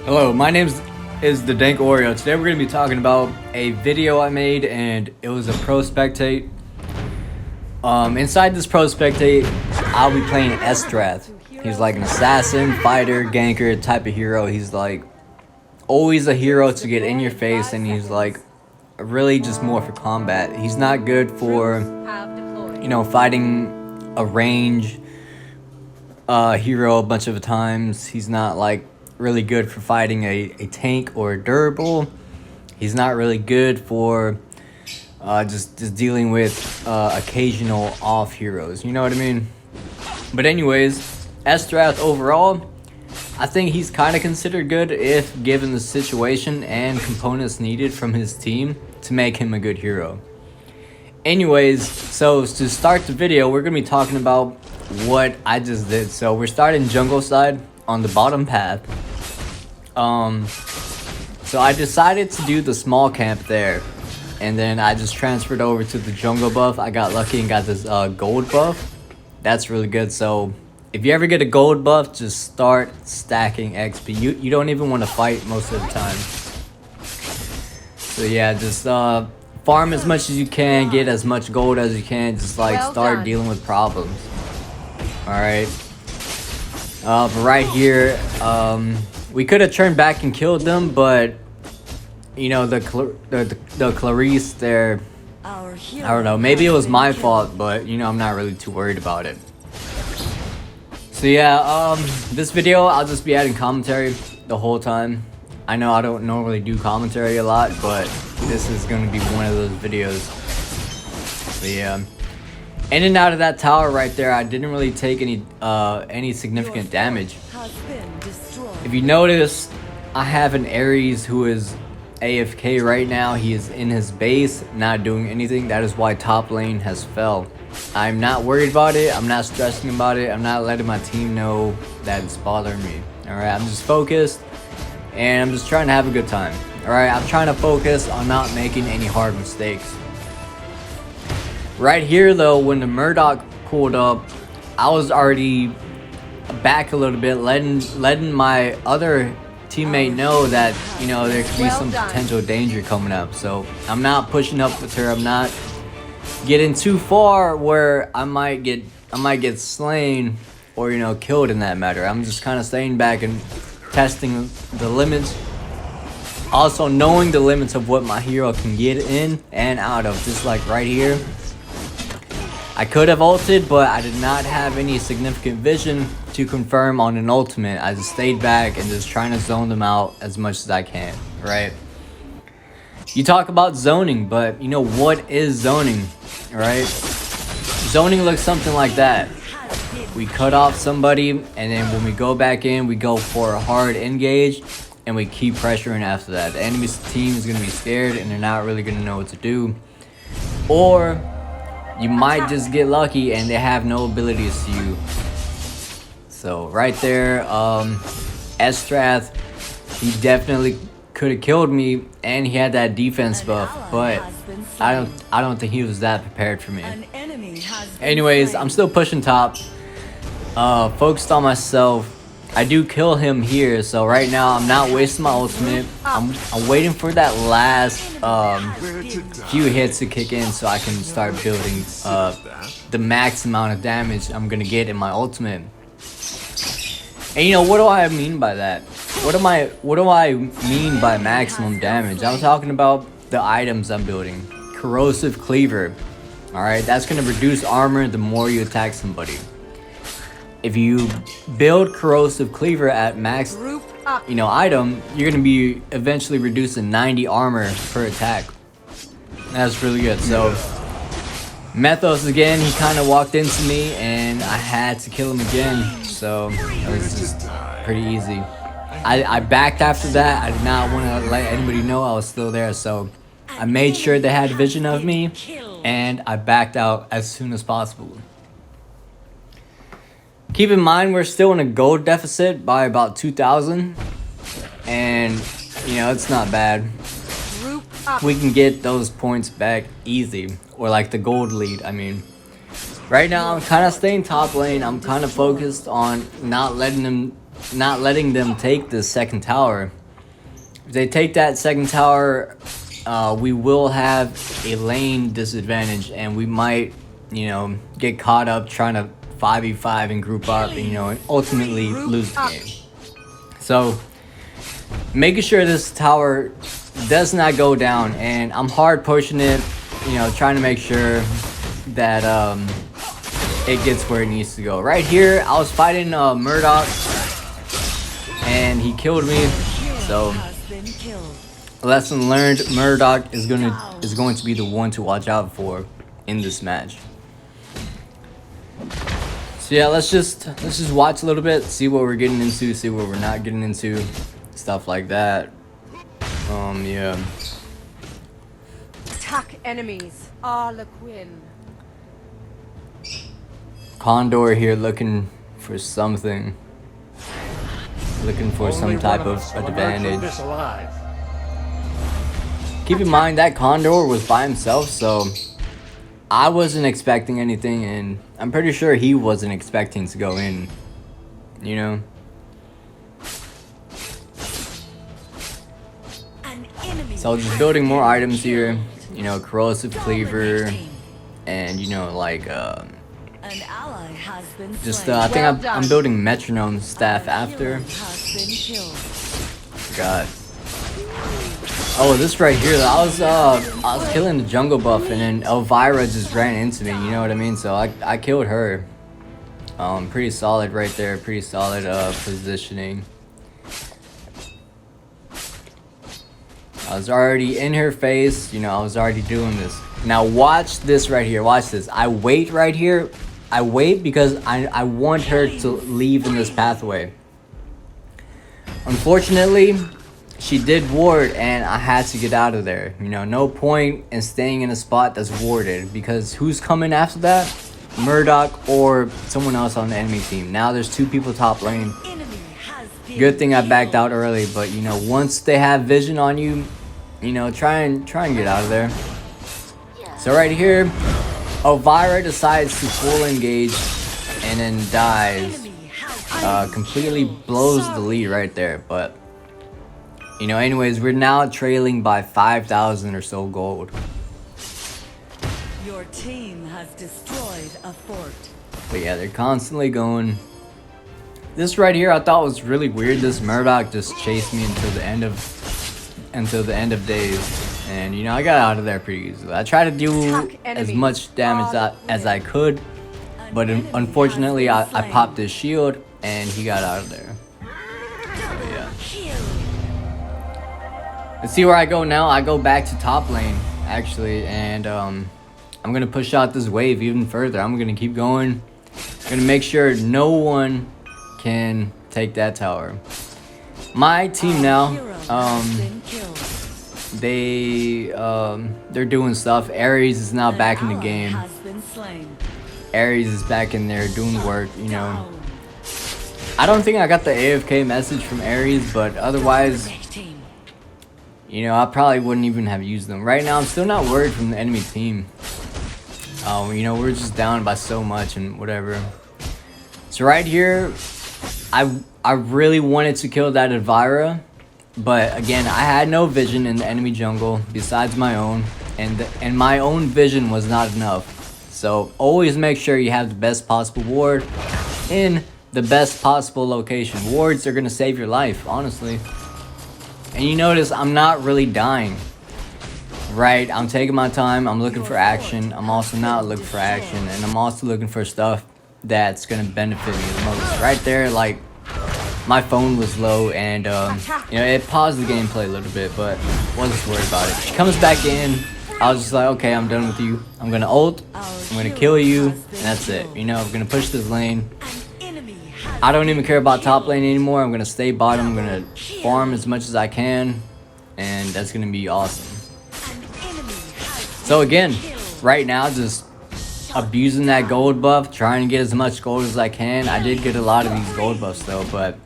Hello, my name is the Dank Oreo. Today we're going to be talking about a video I made, and it was a Pro Spectate. Inside this Pro Spectate, I'll be playing Estrath. He's like an assassin, fighter, ganker type of hero. He's like always a hero to get in your face, and he's like really just more for combat. He's not good for, fighting a range hero a bunch of times. He's not like really good for fighting a tank or a durable. He's not really good for just dealing with occasional off heroes, you know what I mean? But anyways, Estrath overall, I think he's kind of considered good if given the situation and components needed from his team to make him a good hero. Anyways, so to start the video, we're gonna be talking about what I just did. So we're starting jungle side on the bottom path. So I decided to do the small camp there, and then I just transferred over to the jungle buff. I got lucky and got this gold buff. That's really good. So if you ever get a gold buff, just start stacking XP. You don't even want to fight most of the time. So yeah, just farm as much as you can, get as much gold as you can, just like start dealing with problems. Alright. But right here, we could have turned back and killed them, but you know, the Clarice there, I don't know, maybe it was my fault, but you know, I'm not really too worried about it. So yeah, this video I'll just be adding commentary the whole time. I know I don't normally do commentary a lot, but this is going to be one of those videos. So yeah, in and out of that tower right there, I didn't really take any significant damage. If you notice, I have an Ares who is AFK right now. He is in his base, not doing anything. That is why top lane has fell. I'm not worried about it. I'm not stressing about it. I'm not letting my team know that it's bothering me. Alright, I'm just focused, and I'm just trying to have a good time. Alright, I'm trying to focus on not making any hard mistakes. Right here though, when the Murdoch pulled up, I was already back a little bit, letting my other teammate know that, you know, there could be some potential danger coming up. So I'm not pushing up with her. I'm not getting too far where I might get slain or, you know, killed in that matter. I'm just kind of staying back and testing the limits. Also knowing the limits of what my hero can get in and out of. Just like right here, I could have ulted, but I did not have any significant vision to confirm on an ultimate. I just stayed back and just trying to zone them out as much as I can, right? You talk about zoning, but you know what is zoning, right? Zoning looks something like that. We cut off somebody, and then when we go back in, we go for a hard engage, and we keep pressuring after that. The enemy team is going to be scared, and they're not really going to know what to do. Or you might just get lucky and they have no ability to see you. So right there, Estrath, he definitely could have killed me, and he had that defense buff, but I don't think he was that prepared for me. Anyways, I'm still pushing top, focused on myself. I do kill him here, so right now I'm not wasting my ultimate. I'm waiting for that last few hits to kick in so I can start building the max amount of damage I'm gonna get in my ultimate. And you know, what do I mean by that? What do I mean by maximum damage? I'm talking about the items I'm building. Corrosive Cleaver. Alright, that's gonna reduce armor the more you attack somebody. If you build Corrosive Cleaver at max, item, you're gonna be eventually reducing 90 armor per attack. That's really good. So Methos again, he kind of walked into me, and I had to kill him again. So it was just pretty easy. I backed after that. I did not want to let anybody know I was still there. So I made sure they had vision of me, and I backed out as soon as possible. Keep in mind, we're still in a gold deficit by about 2,000, and you know, it's not bad. We can get those points back easy, or like the gold lead, I mean. Right now, I'm kind of staying top lane. I'm kind of focused on not letting them not letting them take the second tower. If they take that second tower, we will have a lane disadvantage, and we might, you know, get caught up trying to 5v5 and group up, and, you know, and ultimately lose the game. So making sure this tower does not go down, and I'm hard pushing it, you know, trying to make sure that it gets where it needs to go. Right here, I was fighting Murdoch, and he killed me. So lesson learned: Murdoch is going to be the one to watch out for in this match. So yeah, let's just watch a little bit, see what we're getting into, see what we're not getting into, stuff like that. Yeah. Attack enemies. Harlequin. Condor here looking for something. Looking for some type of advantage. Keep in mind that Condor was by himself, so I wasn't expecting anything, and I'm pretty sure he wasn't expecting to go in, you know? So just building more items here, you know, corrosive cleaver, and, you know, like, just, I think I'm building metronome staff after. God. Oh, this right here, I was killing the jungle buff, and then Elvira just ran into me, you know what I mean? So I killed her. Pretty solid right there, pretty solid positioning. I was already in her face, you know, I was already doing this. Now watch this right here, watch this. I wait right here. I wait because I want her to leave in this pathway. Unfortunately, she did ward, and I had to get out of there. You know, no point in staying in a spot that's warded, because who's coming after that? Murdoch or someone else on the enemy team. Now there's two people top lane. Good thing I backed out early, but you know, once they have vision on you, you know, try and get out of there. So right here, Elvira decides to full engage and then dies. Completely blows the lead right there, but you know, anyways, we're now trailing by 5,000 or so gold. Your team has destroyed a fort. But yeah, they're constantly going. This right here I thought was really weird. This Murdoch just chased me until the end of days, and you know, I got out of there pretty easily. I tried to do as much damage as I could, but unfortunately I popped his shield and he got out of there. But yeah. Let's see where I go now. I go back to top lane actually, and I'm gonna push out this wave even further. I'm gonna keep going. I'm gonna make sure no one can take that tower. My team now, they're doing stuff. Ares is now back in the game. Ares is back in there doing work, you know. I don't think I got the AFK message from Ares, but otherwise, you know, I probably wouldn't even have used them. Right now, I'm still not worried from the enemy team. You know, we're just down by so much and whatever. So right here, I really wanted to kill that Elvira, but again, I had no vision in the enemy jungle besides my own, and my own vision was not enough. So always make sure you have the best possible ward in the best possible location. Wards are gonna save your life, honestly. And you notice I'm not really dying. Right, I'm taking my time, I'm looking for action. I'm also not looking for action, and I'm also looking for stuff that's gonna benefit me the most. Right there, like, my phone was low, and you know, it paused the gameplay a little bit, but wasn't worried about it. She comes back in, I was just like, okay, I'm done with you. I'm gonna ult, I'm gonna kill you, and that's it. You know, I'm gonna push this lane. I don't even care about top lane anymore. I'm gonna stay bottom, I'm gonna farm as much as I can, and that's gonna be awesome. So again, right now, just abusing that gold buff, trying to get as much gold as I can. I did get a lot of these gold buffs though, but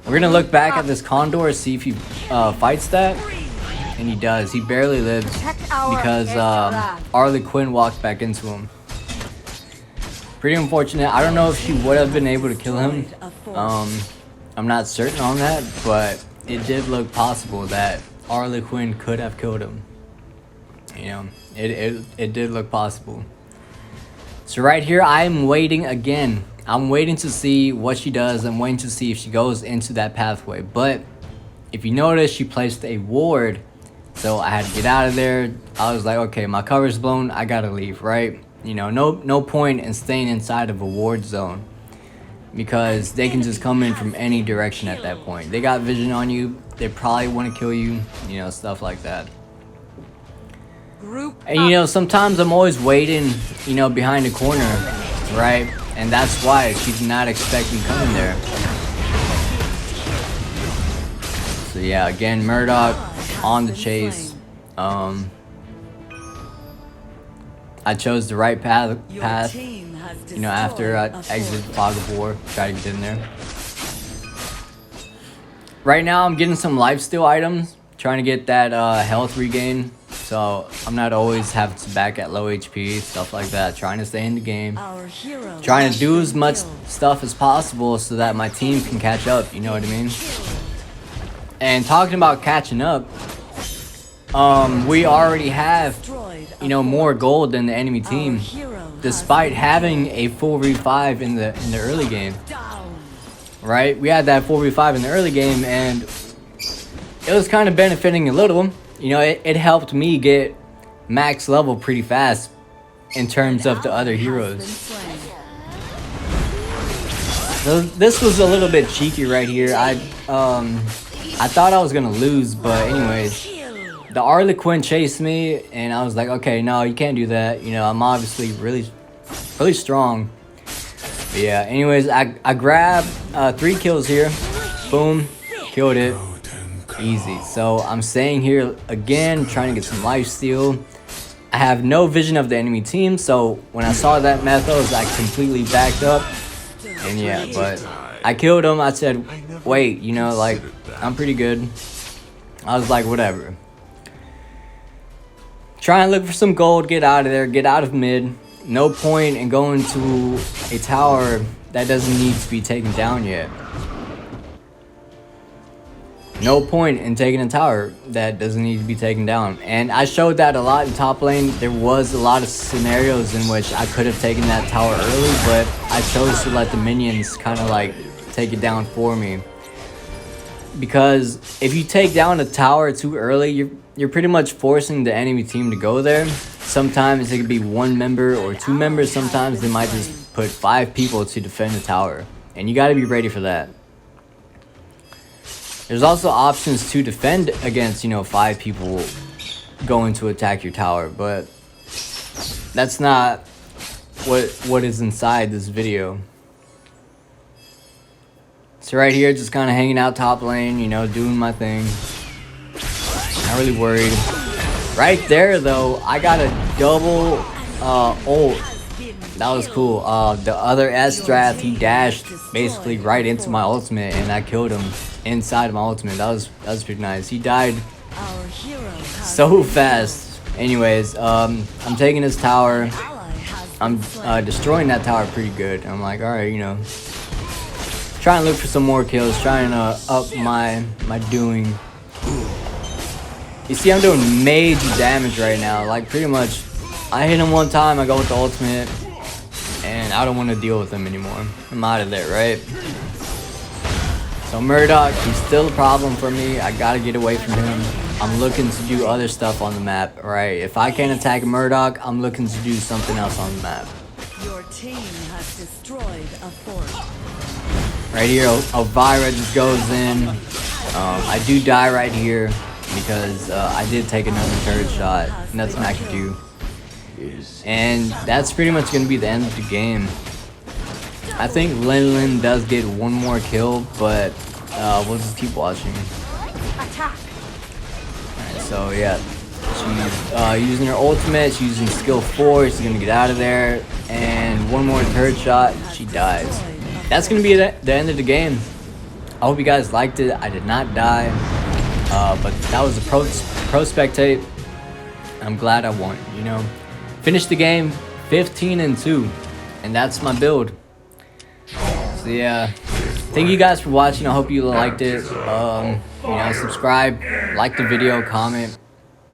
we're gonna look back at this Condor, see if he fights that, and he does. He barely lives because Harlequin walked back into him. Pretty unfortunate. I don't know if she would have been able to kill him. I'm not certain on that, but it did look possible that Harlequin could have killed him. You know, it did look possible. So right here, I'm waiting again. I'm waiting to see what she does. I'm waiting to see if she goes into that pathway. But if you notice, she placed a ward. So I had to get out of there. I was like, okay, my cover's blown. I gotta leave, right? You know, no point in staying inside of a ward zone, because they can just come in from any direction at that point. They got vision on you. They probably want to kill you, you know, stuff like that. And you know, sometimes I'm always waiting, you know, behind the corner, right? And that's why she's not expecting coming there. So yeah, again, Murdoch on the chase. I chose the right path. You know, after I exited Fog of War, try to get in there. Right now, I'm getting some lifesteal items, trying to get that health regain, so I'm not always having to back at low HP, stuff like that. Trying to stay in the game, trying to do as much stuff as possible so that my team can catch up. You know what I mean? And talking about catching up, we already have, you know, more gold than the enemy team, despite having a full revive in the early game. Right, we had that 4v5 in the early game, and it was kind of benefiting a little. You know, it helped me get max level pretty fast in terms of the other heroes. So this was a little bit cheeky right here. I thought I was gonna lose, but anyways, the Harlequin chased me, and I was like, okay, no, you can't do that. You know, I'm obviously really strong. But yeah, anyways, I grabbed 3 kills here. Boom, killed it. Easy. So I'm staying here again, trying to get some lifesteal. I have no vision of the enemy team, so when I saw that Methos, I completely backed up. And yeah, but I killed him. I said, wait, you know, like, I'm pretty good. I was like, whatever. Try and look for some gold, get out of there, get out of mid. No point in going to a tower that doesn't need to be taken down yet. No point in taking a tower that doesn't need to be taken down. And I showed that a lot in top lane. There was a lot of scenarios in which I could have taken that tower early, but I chose to let the minions kind of like take it down for me. Because if you take down a tower too early, you're pretty much forcing the enemy team to go there. Sometimes it could be 1 member or 2 members. Sometimes they might just put 5 people to defend the tower, and you got to be ready for that. There's also options to defend against, you know, 5 people going to attack your tower, but that's not what is inside this video. So right here, just kind of hanging out top lane, you know, doing my thing. Not really worried. Right there, though, I got a double ult. That was cool. The other Estrath, he dashed basically right into my ultimate, and I killed him inside of my ultimate. That was pretty nice. He died so fast. Anyways, I'm taking his tower. I'm destroying that tower pretty good. I'm like, all right, you know, trying to look for some more kills, trying to up my doing. You see, I'm doing major damage right now. Like, pretty much, I hit him one time, I go with the ultimate, and I don't want to deal with him anymore. I'm out of there, right? So Murdoch, he's still a problem for me. I gotta get away from him. I'm looking to do other stuff on the map, right? If I can't attack Murdoch, I'm looking to do something else on the map. Your team has destroyed a fort. Right here, Elvira just goes in. I do die right here because I did take another turret shot. Nothing I could do. And that's pretty much going to be the end of the game. I think Lin does get one more kill, but we'll just keep watching. Alright, so yeah. She's using her ultimate, she's using skill 4, she's going to get out of there. And one more turret shot, she dies. That's going to be the end of the game. I hope you guys liked it. I did not die. But that was a Pro Spectate. I'm glad I won, you know. Finished the game 15-2. And that's my build. So yeah, thank you guys for watching. I hope you liked it. You know, subscribe, like the video, comment.